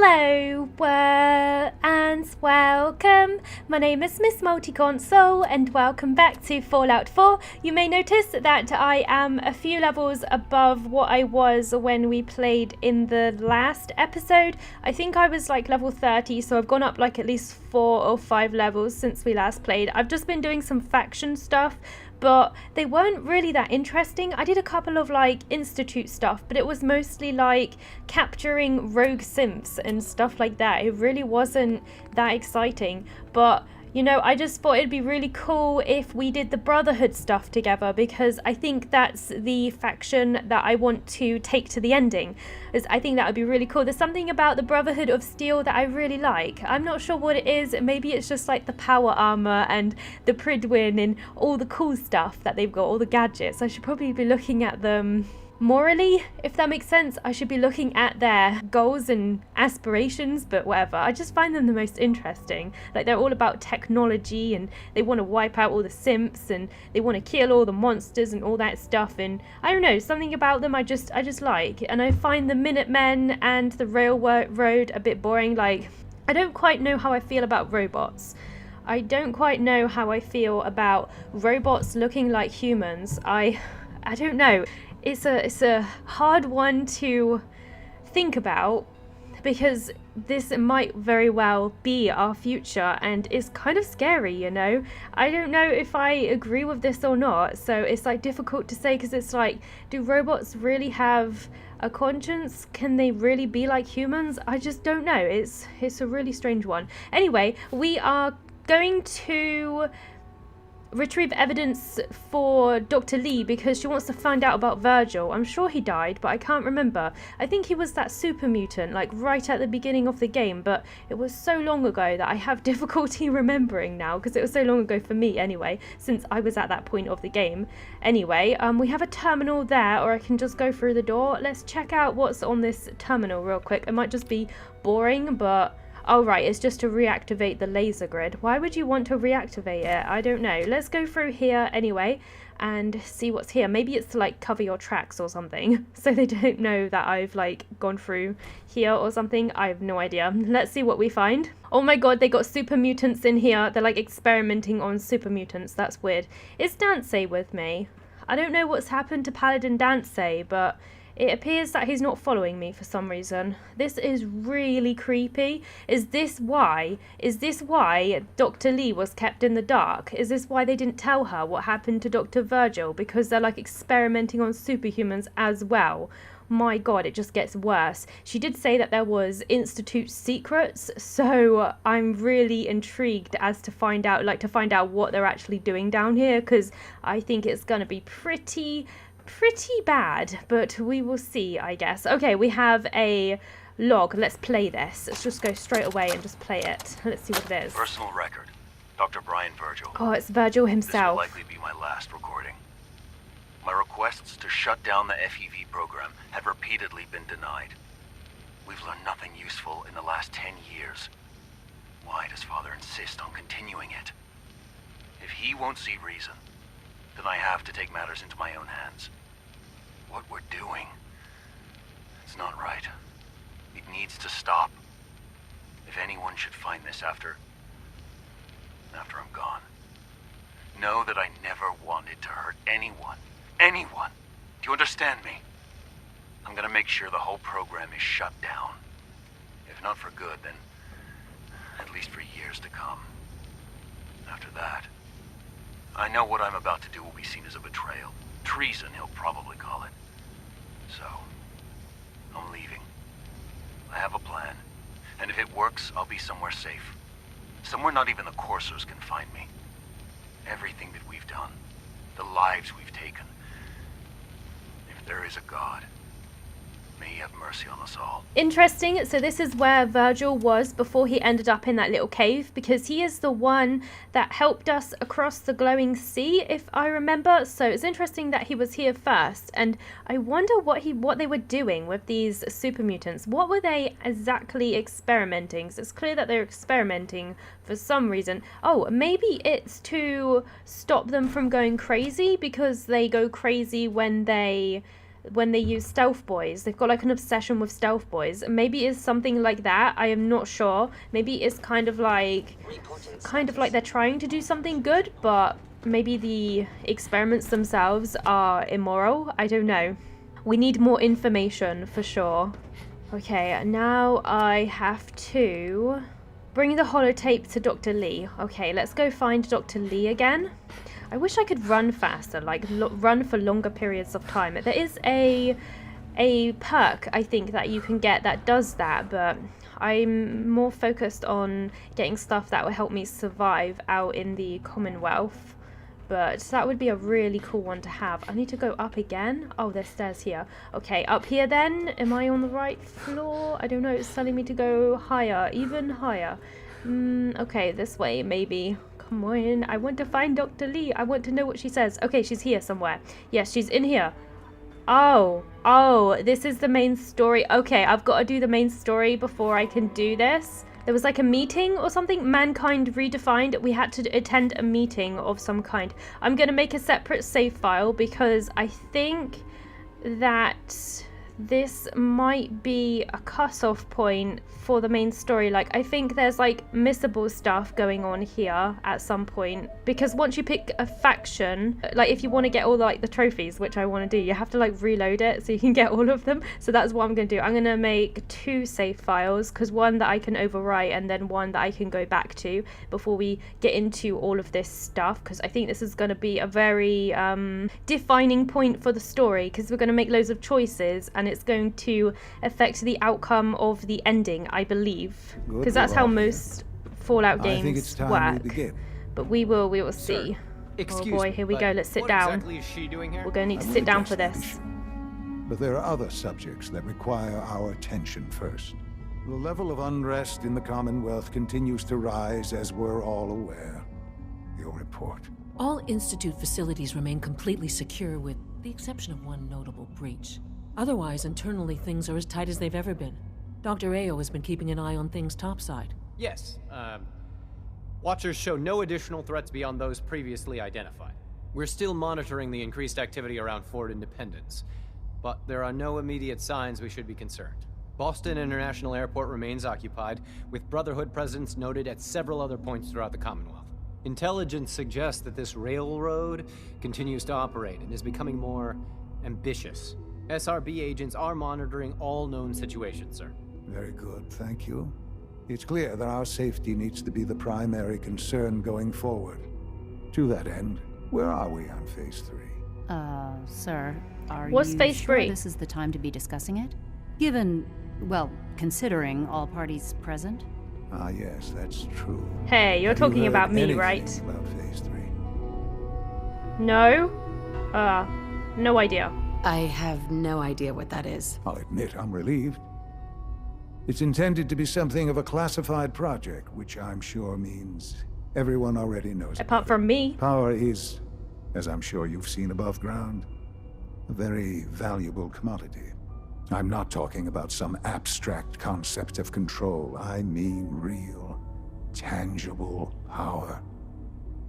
Hello, and welcome. My name is Miss Multiconsole, and welcome back to Fallout 4. You may notice that I am a few levels above what I was when we played in the last episode. I think I was like level 30, so I've gone up like at least 4 or 5 levels since we last played. I've just been doing some faction stuff, but they weren't really that interesting. I did a couple of like institute stuff, but it was mostly like capturing rogue simps and stuff like that. It really wasn't that exciting, but you know, I just thought it'd be really cool if we did the Brotherhood stuff together, because I think that's the faction that I want to take to the ending. I think that would be really cool. There's something about the Brotherhood of Steel that I really like. I'm not sure what it is. Maybe it's just like the power armor and the Brydon and all the cool stuff that they've got, all the gadgets. I should probably be looking at them morally, if that makes sense. I should be looking at their goals and aspirations, but whatever. I just find them the most interesting. Like, they're all about technology, and they want to wipe out all the simps, and they want to kill all the monsters and all that stuff, and I don't know, something about them I just like. And I find the Minutemen and the railroad a bit boring. Like, I don't quite know how I feel about robots. I don't quite know how I feel about robots looking like humans. I don't know. It's a hard one to think about, because this might very well be our future, and it's kind of scary, you know. I don't know if I agree with this or not, so it's like difficult to say, because it's like, do robots really have a conscience? Can they really be like humans? I just don't know. It's a really strange one. Anyway, we are going to retrieve evidence for Dr. Lee, because she wants to find out about Virgil. I'm sure he died, but I can't remember. I think he was that super mutant, like right at the beginning of the game, but it was so long ago that I have difficulty remembering now, because it was so long ago for me anyway, since I was at that point of the game. Anyway, we have a terminal there, or I can just go through the door. Let's check out what's on this terminal real quick. It might just be boring, but oh right, it's just to reactivate the laser grid. Why would you want to reactivate it? I don't know. Let's go through here anyway and see what's here. Maybe it's to like cover your tracks or something, so they don't know that I've like gone through here or something. I have no idea. Let's see what we find. Oh my god, they got super mutants in here. They're like experimenting on super mutants. That's weird. Is Dance with me? I don't know what's happened to Paladin Dance, but it appears that he's not following me for some reason. This is really creepy. Is this why Dr. Lee was kept in the dark? Is this why they didn't tell her what happened to Dr. Virgil? Because they're like experimenting on superhumans as well. My god, it just gets worse. She did say that there was Institute secrets, so I'm really intrigued as to find out what they're actually doing down here, because I think it's gonna be pretty bad, but we will see, I guess. Okay, we have a log. Let's play this. Let's just go straight away and just play it. Let's see what it is. Personal record. Dr. Brian Virgil. Oh, it's Virgil himself. This will likely be my last recording. My requests to shut down the FEV program had repeatedly been denied. We've learned nothing useful in the last 10 years. Why does Father insist on continuing it? If he won't see reason, then I have to take matters into my own hands. What we're doing, it's not right. It needs to stop. If anyone should find this after I'm gone, know that I never wanted to hurt anyone. Anyone. Do you understand me? I'm gonna make sure the whole program is shut down. If not for good, then at least for years to come. After that, I know what I'm about to do will be seen as a betrayal. Treason, he'll probably call it. So, I'm leaving. I have a plan, and if it works, I'll be somewhere safe. Somewhere not even the coursers can find me. Everything that we've done, the lives we've taken. If there is a God, may he have mercy on us all. Interesting. So this is where Virgil was before he ended up in that little cave, because he is the one that helped us across the glowing sea, if I remember. So it's interesting that he was here first, and I wonder what they were doing with these super mutants. What were they exactly experimenting? So it's clear that they're experimenting for some reason. Oh, maybe it's to stop them from going crazy, because they go crazy when they when they use stealth boys. They've got like an obsession with stealth boys. Maybe it's something like that. I am not sure. Maybe it's kind of like they're trying to do something good, but maybe the experiments themselves are immoral. I don't know. We need more information for sure. Okay, now I have to bring the holotape to Dr. Lee. Okay, let's go find Dr. Lee again. I wish I could run faster, like run for longer periods of time. There is a perk, I think, that you can get that does that, but I'm more focused on getting stuff that will help me survive out in the Commonwealth. But that would be a really cool one to have. I need to go up again. Oh, there's stairs here. Okay, up here then. Am I on the right floor? I don't know. It's telling me to go higher, even higher. Okay, this way, maybe. Come on. I want to find Dr. Lee. I want to know what she says. Okay, she's here somewhere. Yes, she's in here. Oh, this is the main story. Okay, I've got to do the main story before I can do this. There was like a meeting or something, Mankind Redefined. We had to attend a meeting of some kind. I'm going to make a separate save file because I think that this might be a cutoff point for the main story. Like, I think there's like missable stuff going on here at some point, because once you pick a faction, like if you want to get all the trophies, which I want to do, you have to like reload it so you can get all of them. So that's what I'm going to do. I'm going to make 2 save files, because one that I can overwrite and then one that I can go back to before we get into all of this stuff, because I think this is going to be a very defining point for the story, because we're going to make loads of choices and it's going to affect the outcome of the ending, I believe, because that's how most Fallout games work. But we will see. Oh boy, here we go. Let's sit down. Exactly is she doing here? We're going to need to sit down for this. But there are other subjects that require our attention first. The level of unrest in the Commonwealth continues to rise, as we're all aware. Your report. All Institute facilities remain completely secure, with the exception of one notable breach. Otherwise, internally, things are as tight as they've ever been. Dr. Ao has been keeping an eye on things topside. Yes, Watchers show no additional threats beyond those previously identified. We're still monitoring the increased activity around Fort Independence, but there are no immediate signs we should be concerned. Boston International Airport remains occupied, with Brotherhood presence noted at several other points throughout the Commonwealth. Intelligence suggests that this railroad continues to operate and is becoming more ambitious. SRB agents are monitoring all known situations, sir. Very good, thank you. It's clear that our safety needs to be the primary concern going forward. To that end, where are we on Phase 3? Sir, are What's you Phase sure 3? this is the time to be discussing it? Given, well, considering all parties present? Ah, yes, that's true. Hey, you're Have you talking heard about me, anything right? About Phase 3? No? No idea. I have no idea what that is. I'll admit I'm relieved. It's intended to be something of a classified project, which I'm sure means everyone already knows. Apart from me. Power is, as I'm sure you've seen above ground, a very valuable commodity. I'm not talking about some abstract concept of control. I mean real, tangible power.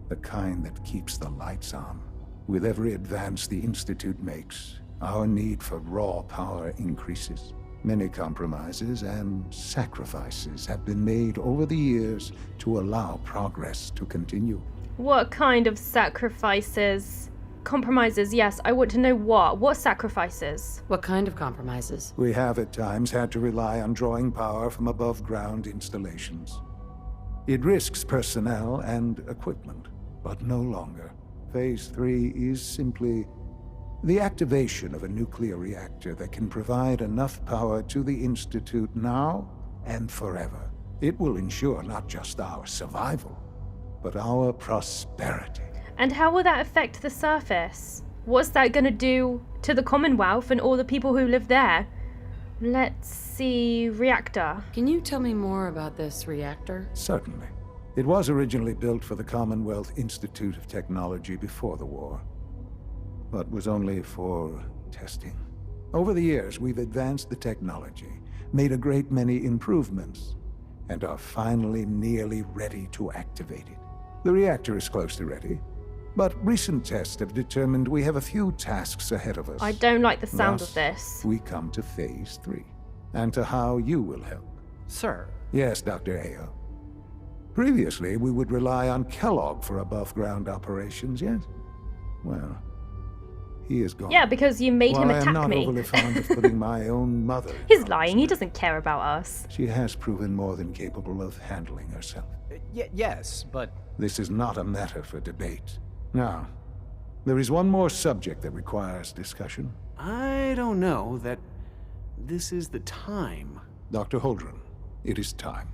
The kind that keeps the lights on. With every advance the Institute makes, our need for raw power increases. Many compromises and sacrifices have been made over the years to allow progress to continue. What kind of sacrifices? Compromises, yes. I want to know what. What sacrifices? What kind of compromises? We have at times had to rely on drawing power from above-ground installations. It risks personnel and equipment, but no longer. Phase 3 is simply the activation of a nuclear reactor that can provide enough power to the Institute now and forever. It will ensure not just our survival, but our prosperity. And how will that affect the surface? What's that going to do to the Commonwealth and all the people who live there? Let's see. Reactor. Can you tell me more about this reactor? Certainly. It was originally built for the Commonwealth Institute of Technology before the war, but was only for testing. Over the years, we've advanced the technology, made a great many improvements, and are finally nearly ready to activate it. The reactor is close to ready. But recent tests have determined we have a few tasks ahead of us. I don't like the sound Thus, of this. we come to Phase 3, and to how you will help. Sir. Yes, Dr. Ayo. Previously, we would rely on Kellogg for above-ground operations, yes? Well, he is gone. Yeah, because you made him While attack I am not me. overly fond of putting my own mother in He's harm's lying. He way. doesn't care about us. She has proven more than capable of handling herself. Yes, but... This is not a matter for debate. Now, there is one more subject that requires discussion. I don't know that this is the time. Dr. Holdren, it is time.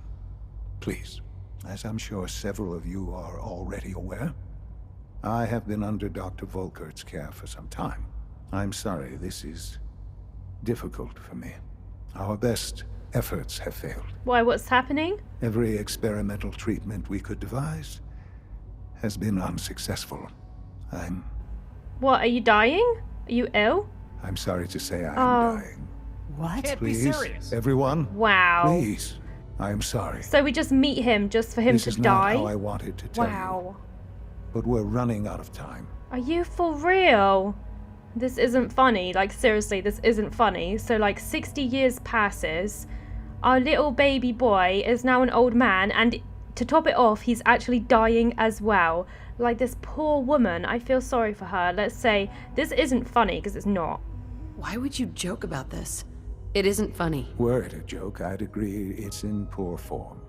Please, as I'm sure several of you are already aware, I have been under Dr. Volkert's care for some time. I'm sorry, this is difficult for me. Our best efforts have failed. Why, what's happening? Every experimental treatment we could devise has been unsuccessful. What, are you dying? Are you ill? I'm sorry to say I am Oh. dying. What? Can't be Please, serious. everyone, Wow. please. I am sorry. So we just meet him just for him This to is die? not how I wanted to tell you. Wow. But we're running out of time. Are you for real? This isn't funny. Like, seriously, this isn't funny. So, like, 60 years passes. Our little baby boy is now an old man, and to top it off, he's actually dying as well. Like, this poor woman, I feel sorry for her. Let's say this isn't funny, because it's not. Why would you joke about this? It isn't funny. Were it a joke, I'd agree it's in poor form.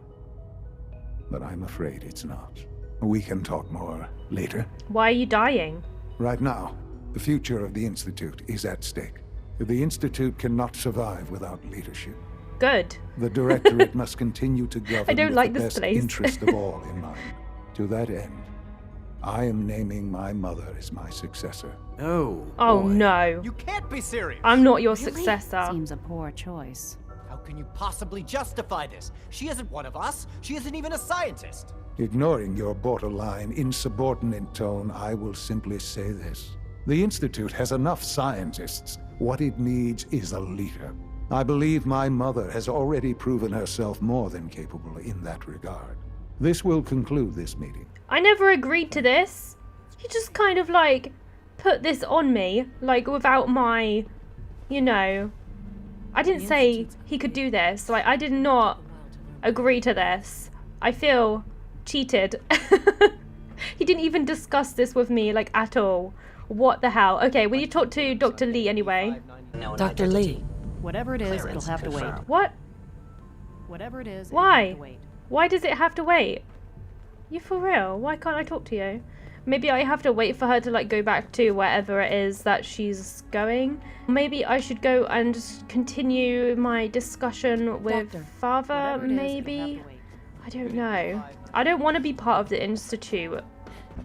But I'm afraid it's not. We can talk more later. Why are you dying? Right now, the future of the Institute is at stake. The Institute cannot survive without leadership. Good. The Directorate must continue to govern I don't with like the this best place. interest of all in mind. To that end, I am naming my mother as my successor. Oh, Oh, boy. no. You can't be serious! I'm not your successor. Seems a poor choice. How can you possibly justify this? She isn't one of us. She isn't even a scientist. Ignoring your borderline, insubordinate tone, I will simply say this. The Institute has enough scientists. What it needs is a leader. I believe my mother has already proven herself more than capable in that regard. This will conclude this meeting. I never agreed to this. You just kind of, like, put this on me, like, without my, you know... I didn't say he could do this. Like, I did not agree to this. I feel cheated. He didn't even discuss this with me, like, at all. What the hell? Okay, will you talk to Dr. Lee anyway? Dr. Lee. Whatever it is, it'll have to wait. What? Whatever it is, Why? it'll have to wait. Why does it have to wait? You for real? Why can't I talk to you? Maybe I have to wait for her to, like, go back to wherever it is that she's going. Maybe I should go and continue my discussion with Doctor, Father, Whatever it is, it'll have maybe? to wait. I don't know. I don't want to be part of the Institute.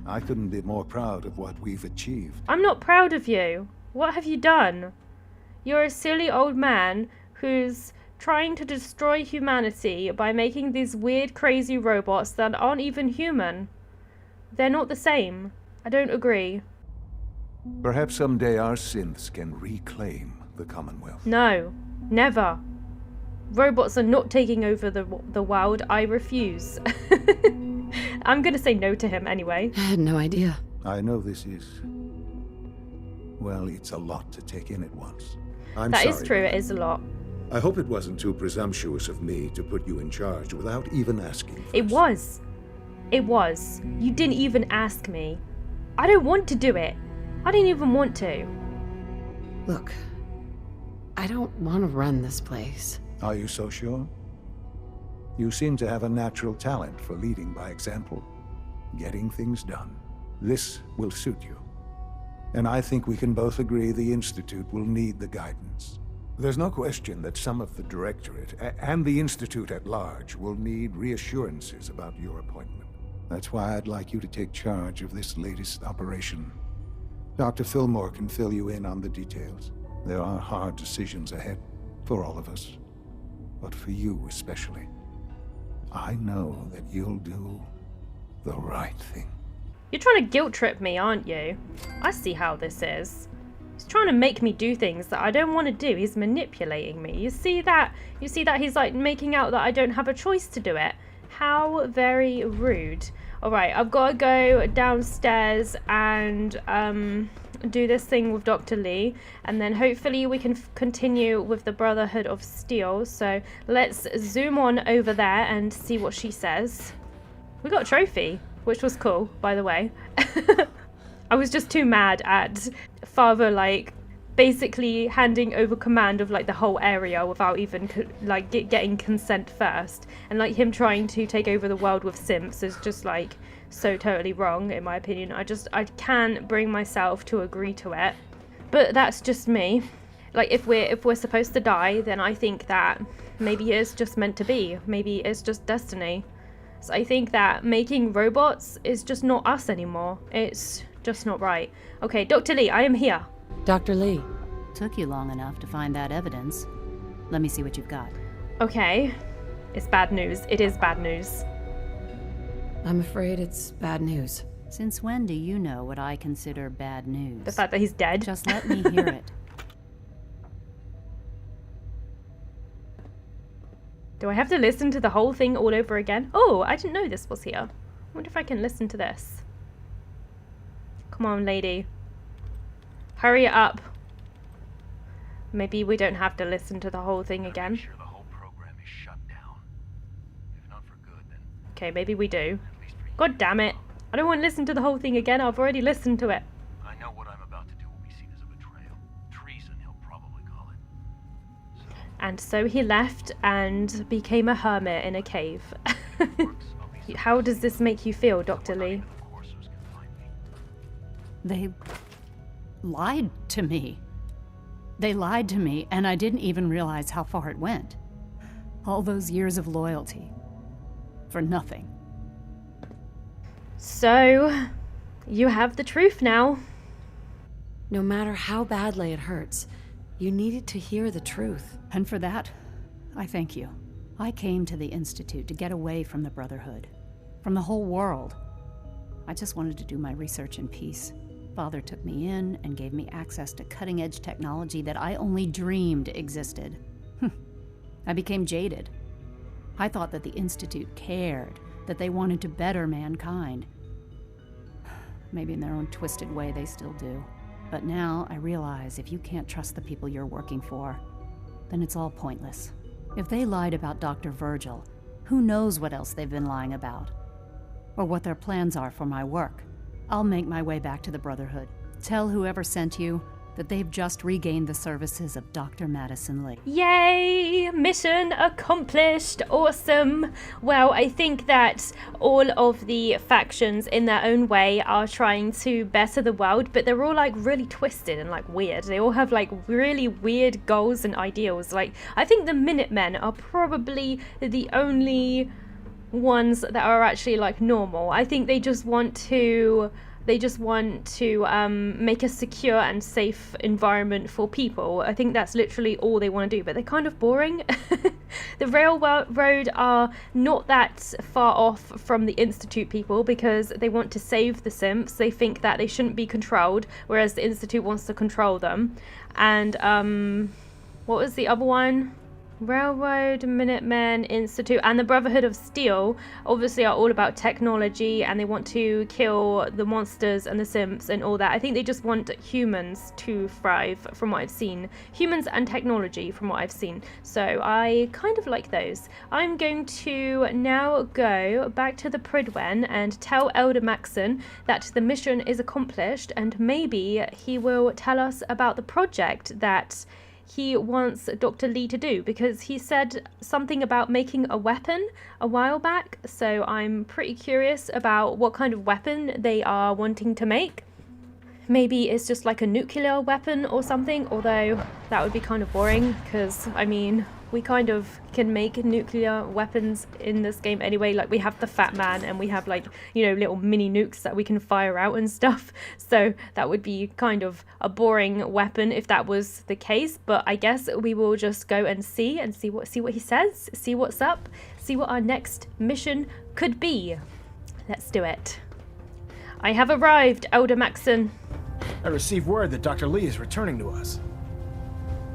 I couldn't be more proud of what we've achieved. I'm not proud of you. What have you done? You're a silly old man who's trying to destroy humanity by making these weird, crazy robots that aren't even human. They're not the same. I don't agree. Perhaps someday our synths can reclaim the Commonwealth. No, never. Robots are not taking over the world. I refuse. I'm gonna say no to him anyway. I had no idea. I know this is... well, it's a lot to take in at once. I'm That sorry. is true, it is a lot. I hope it wasn't too presumptuous of me to put you in charge without even asking first. It was. It was. You didn't even ask me. I don't want to do it. I didn't even want to. Look, I don't want to run this place. Are you so sure? You seem to have a natural talent for leading by example, getting things done. This will suit you. And I think we can both agree the Institute will need the guidance. There's no question that some of the Directorate and the Institute at large will need reassurances about your appointment. That's why I'd like you to take charge of this latest operation. Dr. Fillmore can fill you in on the details. There are hard decisions ahead for all of us, but for you especially. I know that you'll do the right thing. You're trying to guilt trip me, aren't you? I see how this is. He's trying to make me do things that I don't want to do. He's manipulating me. You see that? You see that he's like making out that I don't have a choice to do it. How very rude. Alright, I've got to go downstairs and do this thing with Dr. Lee, and then hopefully we can continue with the Brotherhood of Steel. So let's zoom on over there and see what she says. We got a trophy, which was cool, by the way. I was just too mad at Father, like, basically handing over command of, like, the whole area without even, like, getting consent first. And, like, him trying to take over the world with simps is just, like, so totally wrong, in my opinion. I can't bring myself to agree to it. But that's just me. Like, if we're supposed to die, then I think that maybe it's just meant to be. Maybe it's just destiny. So I think that making robots is just not us anymore. It's just not right. Okay, Dr. Lee, I am here. Dr. Lee. Took you long enough to find that evidence. Let me see what you've got. Okay. It's bad news. It is bad news. I'm afraid it's bad news. Since when do you know what I consider bad news? The fact that he's dead. Just let me hear it. Do I have to listen to the whole thing all over again? Oh, I didn't know this was here. I wonder if I can listen to this. Come on, lady. Hurry it up. Maybe we don't have to listen to the whole thing again. Make sure the whole program is shut down. If not for good, then Okay, maybe we do. at least for you. God damn it. I don't want to listen to the whole thing again. I've already listened to it. I know what I'm about to do will be seen as a betrayal. Treason, he'll probably call it. And so he left and became a hermit in a cave. Works, I'll be How does this make you feel, Dr. Lee? the coursers can find me. They lied to me. They lied to me, and I didn't even realize how far it went. All those years of loyalty. For nothing. So, you have the truth now. No matter how badly it hurts, you needed to hear the truth. And for that, I thank you. I came to the Institute to get away from the Brotherhood. From the whole world. I just wanted to do my research in peace. Father took me in and gave me access to cutting-edge technology that I only dreamed existed. I became jaded. I thought that the Institute cared, that they wanted to better mankind. Maybe in their own twisted way they still do. But now I realize if you can't trust the people you're working for, then it's all pointless. If they lied about Dr. Virgil, who knows what else they've been lying about? Or what their plans are for my work. I'll make my way back to the Brotherhood. Tell whoever sent you that they've just regained the services of Dr. Madison Lee. Yay! Mission accomplished! Awesome! Well, I think that all of the factions in their own way are trying to better the world, but they're all like really twisted and like weird. They all have like really weird goals and ideals. Like, I think the Minutemen are probably the only ones that are actually like normal. I think they just want to make a secure and safe environment for people. I think that's literally all they want to do, but they're kind of boring. The railroad are not that far off from the Institute people because they want to save the simps. They think that they shouldn't be controlled, whereas the Institute wants to control them. And what was the other one? Railroad, Minutemen, Institute, and the Brotherhood of Steel obviously are all about technology, and they want to kill the monsters and the simps and all that. I think they just want humans to thrive, from what I've seen. Humans and technology, from what I've seen. So I kind of like those. I'm going to now go back to the Brydon and tell Elder Maxon that the mission is accomplished, and maybe he will tell us about the project that he wants Dr. Lee to do, because he said something about making a weapon a while back. So I'm pretty curious about what kind of weapon they are wanting to make. Maybe it's just like a nuclear weapon or something, although that would be kind of boring because, I mean, we kind of can make nuclear weapons in this game anyway. Like, we have the Fat Man and we have, like, you know, little mini nukes that we can fire out and stuff. So that would be kind of a boring weapon if that was the case. But I guess we will just go and see what he says, see what's up, see what our next mission could be. Let's do it. I have arrived, Elder Maxon. I received word that Dr. Lee is returning to us.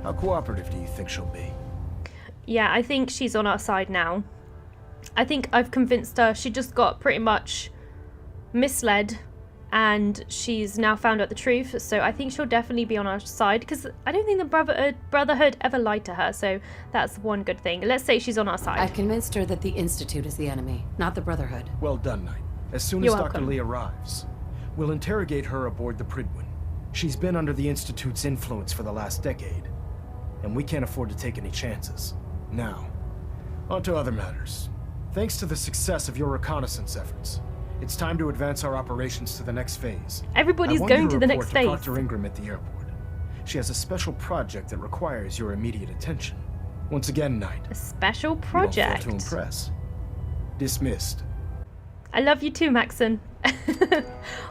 How cooperative do you think she'll be? Yeah, I think she's on our side now. I think I've convinced her. She just got pretty much misled, and she's now found out the truth. So I think she'll definitely be on our side, because I don't think the Brotherhood ever lied to her. So that's one good thing. Let's say she's on our side. I've convinced her that the Institute is the enemy, not the Brotherhood. Well done, Knight. As soon as You're Dr. welcome. Lee arrives, we'll interrogate her aboard the Brydon. She's been under the Institute's influence for the last decade, and we can't afford to take any chances. Now, on to other matters. Thanks to the success of your reconnaissance efforts, it's time to advance our operations to the next phase. Everybody's going to the next phase. I want you to report to Dr. Ingram at the airport. She has a special project that requires your immediate attention. Once again, Knight. A special You project. don't fail to impress. Dismissed. I love you too, Maxon.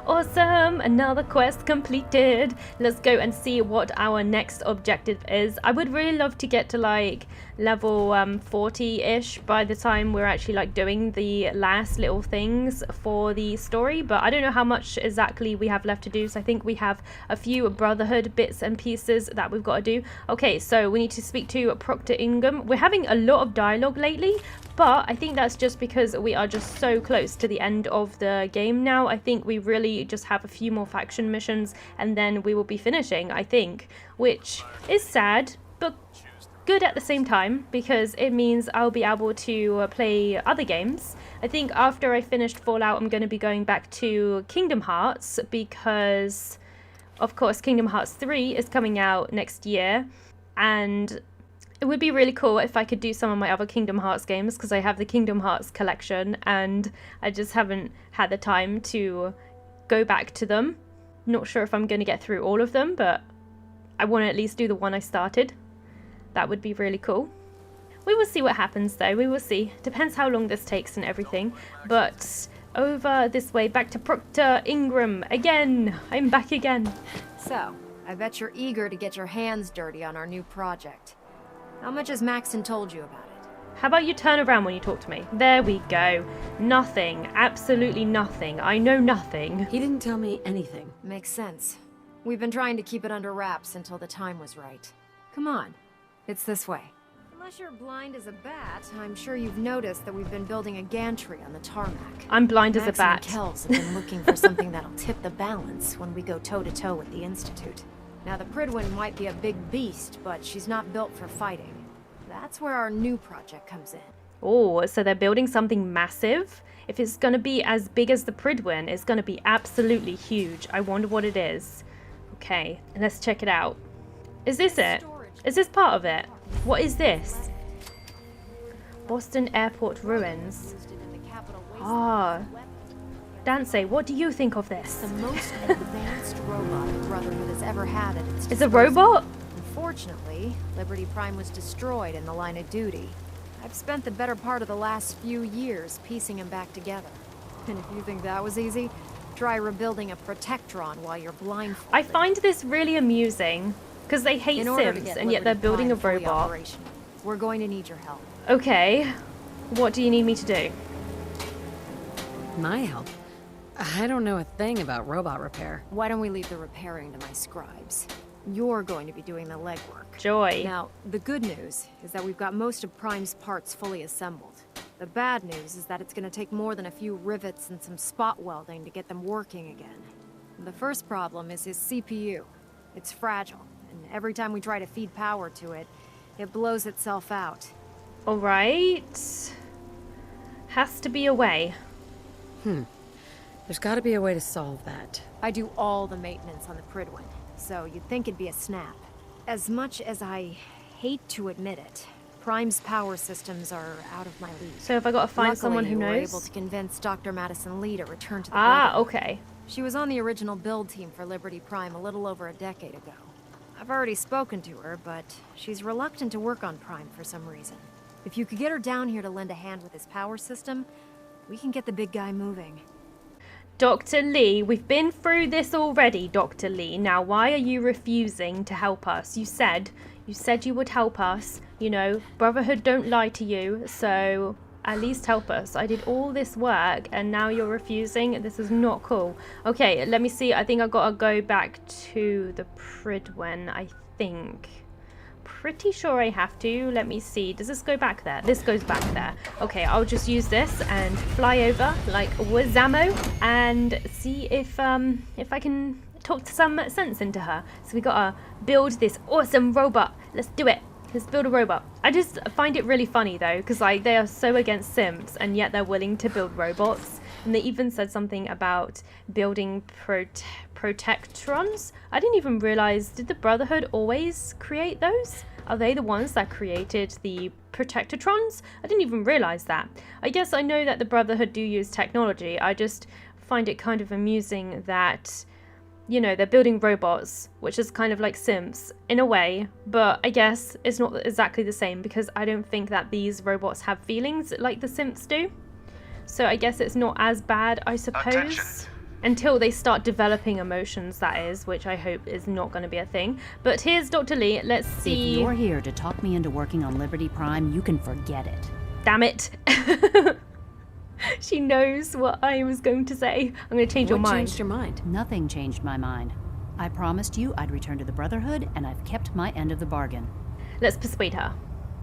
Awesome, another quest completed. Let's go and see what our next objective is. I would really love to get to like level 40-ish by the time we're actually like doing the last little things for the story, but I don't know how much exactly we have left to do. So I think we have a few Brotherhood bits and pieces that we've got to do. Okay, so we need to speak to Proctor Ingham. We're having a lot of dialogue lately, but I think that's just because we are just so close to the end of the game now. I think we really just have a few more faction missions and then we will be finishing, I think, which is sad, but good at the same time, because it means I'll be able to play other games. I think after I finished Fallout, I'm going to be going back to Kingdom Hearts, because of course Kingdom Hearts 3 is coming out next year, and it would be really cool if I could do some of my other Kingdom Hearts games, because I have the Kingdom Hearts collection and I just haven't had the time to go back to them. Not sure if I'm going to get through all of them, but I want to at least do the one I started. That would be really cool. We will see what happens though, we will see. Depends how long this takes and everything. But over this way, back to Proctor Ingram again. I'm back again. So, I bet you're eager to get your hands dirty on our new project. How much has Maxon told you about it? How about you turn around when you talk to me? There we go. Nothing. Absolutely nothing. I know nothing. He didn't tell me anything. Makes sense. We've been trying to keep it under wraps until the time was right. Come on. It's this way. Unless you're blind as a bat, I'm sure you've noticed that we've been building a gantry on the tarmac. I'm blind as a Maxon bat. and Kells have been looking for something that'll tip the balance when we go toe-to-toe with the Institute. Now, the Brydon might be a big beast, but she's not built for fighting. That's where our new project comes in. Oh, so they're building something massive? If it's going to be as big as the Brydon, it's going to be absolutely huge. I wonder what it is. Okay, let's check it out. Is this it? Is this part of it? What is this? Boston Airport ruins. Ah. Dance, what do you think of this? The most advanced robot the Brotherhood has ever had at its It's a disposal. robot? Unfortunately, Liberty Prime was destroyed in the line of duty. I've spent the better part of the last few years piecing him back together. And if you think that was easy, try rebuilding a Protectron while you're blindfolded. I find this really amusing, because they hate In order to Sims, get and yet they're Liberty building a Prime fully robot. operational, we're going to need your help. Okay. What do you need me to do? My help? I don't know a thing about robot repair. Why don't we leave the repairing to my scribes? You're going to be doing the legwork. Joy. Now, the good news is that we've got most of Prime's parts fully assembled. The bad news is that it's going to take more than a few rivets and some spot welding to get them working again. The first problem is his CPU. It's fragile, and every time we try to feed power to it, it blows itself out. Alright. Has to be a way. There's got to be a way to solve that. I do all the maintenance on the Brydon, so you'd think it'd be a snap. As much as I hate to admit it, Prime's power systems are out of my league. So have I got to find someone who Luckily, we were knows? able to convince Dr. Madison Lee to return to the Ah, Brotherhood. okay. She was on the original build team for Liberty Prime a little over a decade ago. I've already spoken to her, but she's reluctant to work on Prime for some reason. If you could get her down here to lend a hand with his power system, we can get the big guy moving. Dr. Lee, we've been through this already, Dr. Lee. Now, why are you refusing to help us? You said you would help us. You know, Brotherhood don't lie to you, so at least help us. I did all this work, and now you're refusing. This is not cool. Okay, let me see. I think I've got to go back to the Brydon, I think. pretty sure I have to. Let me see. Does this go back there? This goes back there. Okay, I'll just use this and fly over like Wazamo and see if I can talk some sense into her. So we gotta build this awesome robot. Let's do it. Let's build a robot. I just find it really funny though, because like they are so against simps and yet they're willing to build robots. And they even said something about building protectrons. I didn't even realize, did the Brotherhood always create those? Are they the ones that created the protectrons? I didn't even realize that. I guess I know that the Brotherhood do use technology. I just find it kind of amusing that, you know, they're building robots, which is kind of like Sims in a way, but I guess it's not exactly the same because I don't think that these robots have feelings like the Sims do. So I guess it's not as bad, I suppose. Attention. Until they start developing emotions, that is, which I hope is not going to be a thing. But here's Dr. Lee. Let's see. If you're here to talk me into working on Liberty Prime, you can forget it. Damn it. She knows what I was going to say. I'm going to change your mind. What changed your mind? Nothing changed my mind. I promised you I'd return to the Brotherhood, and I've kept my end of the bargain. Let's persuade her.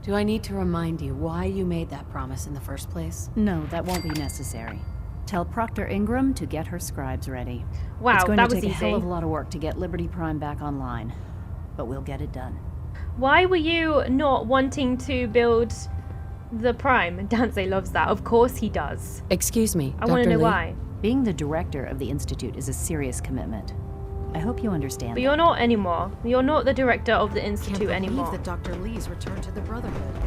Do I need to remind you why you made that promise in the first place? No, that won't be necessary. Tell Proctor Ingram to get her scribes ready. Wow, it's going that to was take easy. a hell of a lot of work to get Liberty Prime back online, but we'll get it done. Why were you not wanting to build the Prime? Dance loves that. Of course he does. Excuse me, I want to Dr. know Lee? why. Being the director of the Institute is a serious commitment. I hope you understand But that. you're not anymore. You're not the director of the Can't Institute believe anymore. that Dr. Lee's returned to the Brotherhood.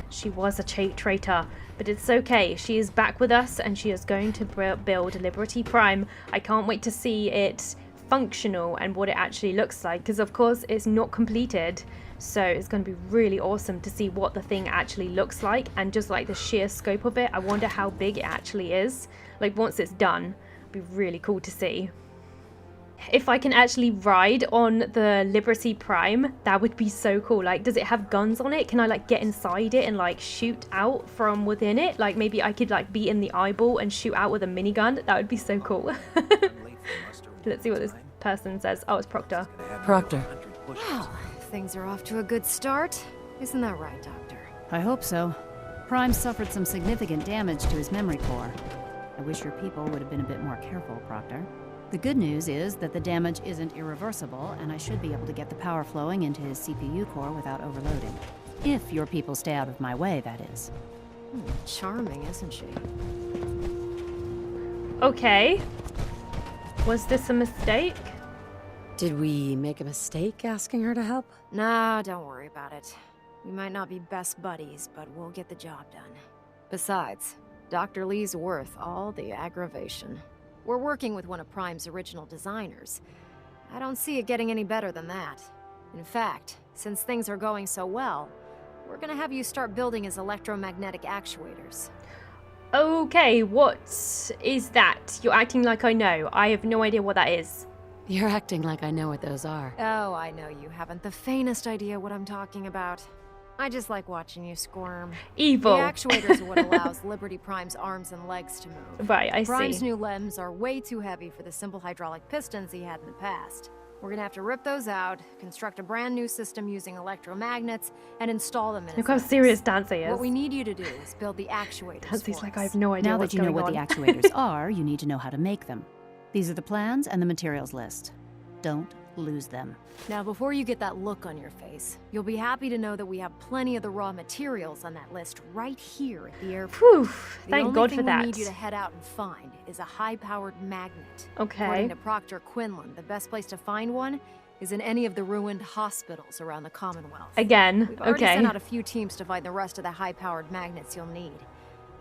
She was a traitor, but it's okay. She is back with us and she is going to build Liberty Prime. I can't wait to see it functional and what it actually looks like, because of course it's not completed. So it's going to be really awesome to see what the thing actually looks like and just like the sheer scope of it. I wonder how big it actually is. Like once it's done, it'll be really cool to see. If I can actually ride on the Liberty Prime, that would be so cool. Like, does it have guns on it? Can I like get inside it and like shoot out from within it? Like maybe I could like be in the eyeball and shoot out with a minigun. That would be so cool. Let's see what this person says. Oh, it's Proctor. Proctor. Well, things are off to a good start. Isn't that right, Doctor? I hope so. Prime suffered some significant damage to his memory core. I wish your people would have been a bit more careful, Proctor. The good news is that the damage isn't irreversible, and I should be able to get the power flowing into his CPU core without overloading. If your people stay out of my way, that is. Charming, isn't she? Okay. Was this a mistake? Did we make a mistake asking her to help? Nah, don't worry about it. We might not be best buddies, but we'll get the job done. Besides, Dr. Lee's worth all the aggravation. We're working with one of Prime's original designers. I don't see it getting any better than that. In fact, since things are going so well, we're gonna have you start building his electromagnetic actuators. Okay, what is that? You're acting like I know. I have no idea what that is. You're acting like I know what those are. Oh, I know you haven't the faintest idea what I'm talking about. I just like watching you squirm. Evil. The actuators are what allows Liberty Prime's arms and legs to move. Right, I Prime's see. new limbs are way too heavy for the simple hydraulic pistons he had in the past. We're gonna have to rip those out, construct a brand new system using electromagnets, and install them in his Look how legs. serious Dante is. What we need you to do is build the actuators Dante's for like, us. I have no idea Now what's that you know going what the on. actuators are, you need to know how to make them. These are the plans and the materials list. Don't lose them. Now, before you get that look on your face, you'll be happy to know that we have plenty of the raw materials on that list right here at the airport. Whew, The thank only God thing for that. we need you to head out and find is a high-powered magnet. Okay. According to Proctor Quinlan, the best place to find one is in any of the ruined hospitals around the Commonwealth. Again, We've already okay. sent out a few teams to find the rest of the high-powered magnets you'll need.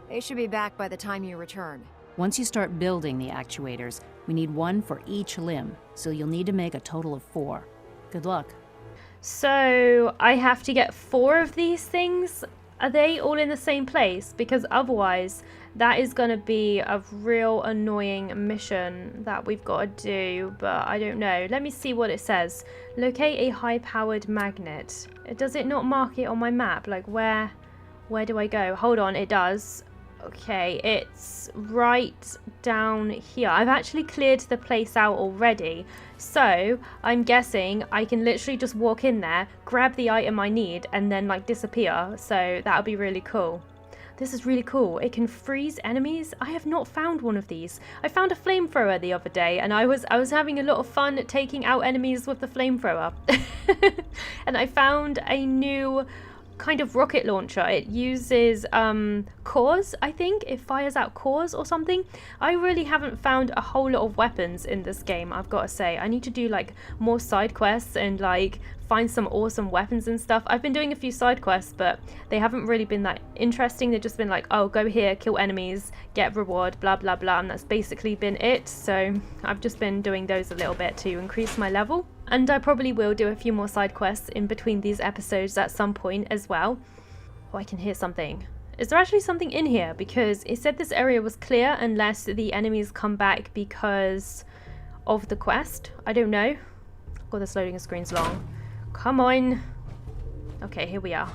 They should be back by the time you return. Once you start building the actuators, we need one for each limb, so you'll need to make a total of 4. Good luck. So I have to get 4 of these things? Are they all in the same place? Because otherwise that is going to be a real annoying mission that we've got to do, but I don't know. Let me see what it says. Locate a high-powered magnet. Does it not mark it on my map? Like where do I go? Hold on, it does. Okay, it's right down here. I've actually cleared the place out already. So I'm guessing I can literally just walk in there, grab the item I need, and then like disappear. So that'll be really cool. This is really cool. It can freeze enemies. I have not found one of these. I found a flamethrower the other day, and I was having a lot of fun taking out enemies with the flamethrower. And I found a new kind of rocket launcher. It uses cores, I think. It fires out cores or something. I really haven't found a whole lot of weapons in this game, I've got to say. I need to do like more side quests and like find some awesome weapons and stuff. I've been doing a few side quests, but they haven't really been that interesting. They've just been like, oh, go here, kill enemies, get reward, blah blah blah, and that's basically been it. So I've just been doing those a little bit to increase my level. And I probably will do a few more side quests in between these episodes at some point as well. Oh, I can hear something. Is there actually something in here? Because it said this area was clear unless the enemies come back because of the quest. I don't know. God, this loading screen's long. Come on. Okay, here we are.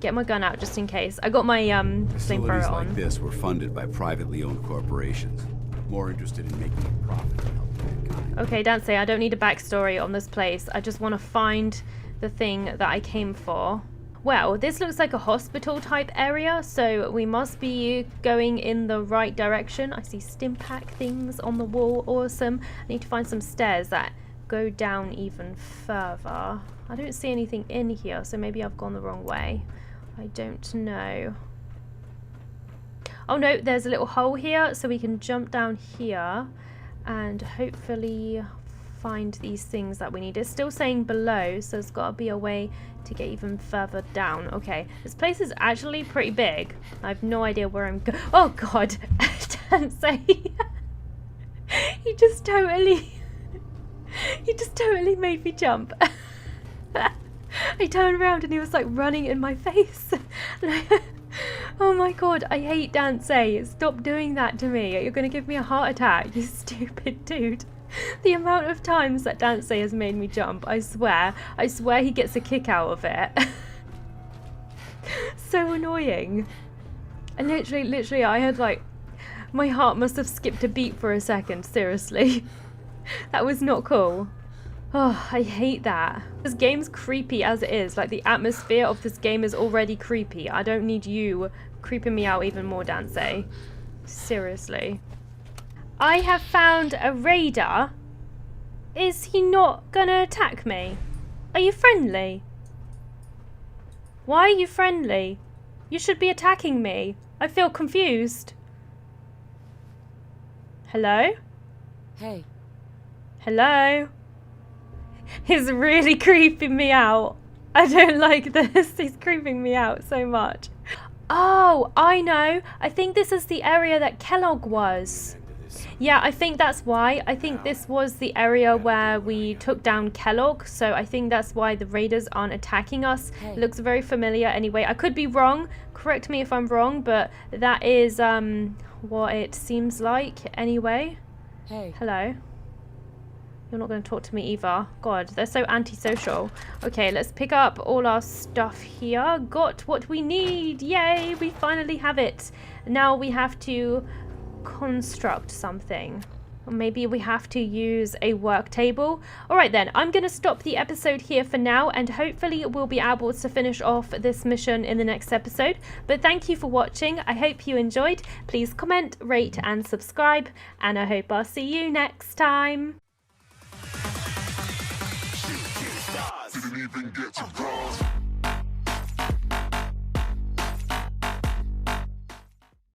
Get my gun out just in case. I got my flamethrower Facilities on. like this were funded by privately owned corporations, more interested in making a profit than helping mankind. Okay, Dance, I don't need a backstory on this place. I just want to find the thing that I came for. Well, this looks like a hospital type area, so we must be going in the right direction. I see stim pack things on the wall. Awesome. I need to find some stairs that go down even further. I don't see anything in here, so maybe I've gone the wrong way. I don't know. Oh no, there's a little hole here, so we can jump down here and hopefully find these things that we need. It's still saying below, so there's got to be a way to get even further down. Okay, this place is actually pretty big. I have no idea where I'm going. Oh god, don't say. He just totally made me jump. I turned around and he was like running in my face. Oh my god, I hate Dance. Stop doing that to me. You're gonna give me a heart attack, you stupid dude. The amount of times that Dance has made me jump, I swear he gets a kick out of it. So annoying. And literally I had like, my heart must have skipped a beat for a second, seriously. That was not cool. Oh, I hate that. This game's creepy as it is. Like, the atmosphere of this game is already creepy. I don't need you creeping me out even more, Dance. Seriously. I have found a raider. Is he not gonna attack me? Are you friendly? Why are you friendly? You should be attacking me. I feel confused. Hello? Hey. Hello? He's really creeping me out. I don't like this. He's creeping me out so much. Oh, I know. I think this is the area that Kellogg was. Yeah, I think that's why. I think this was the area where we took down Kellogg. So I think that's why the raiders aren't attacking us. It looks very familiar anyway. I could be wrong. Correct me if I'm wrong, but that is what it seems like anyway. Hey. Hello. You're not going to talk to me either. God, they're so antisocial. Okay, let's pick up all our stuff here. Got what we need. Yay, we finally have it. Now we have to construct something. Or maybe we have to use a work table. Alright then, I'm going to stop the episode here for now, and hopefully we'll be able to finish off this mission in the next episode. But thank you for watching. I hope you enjoyed. Please comment, rate and subscribe, and I hope I'll see you next time. Didn't even get to bronze.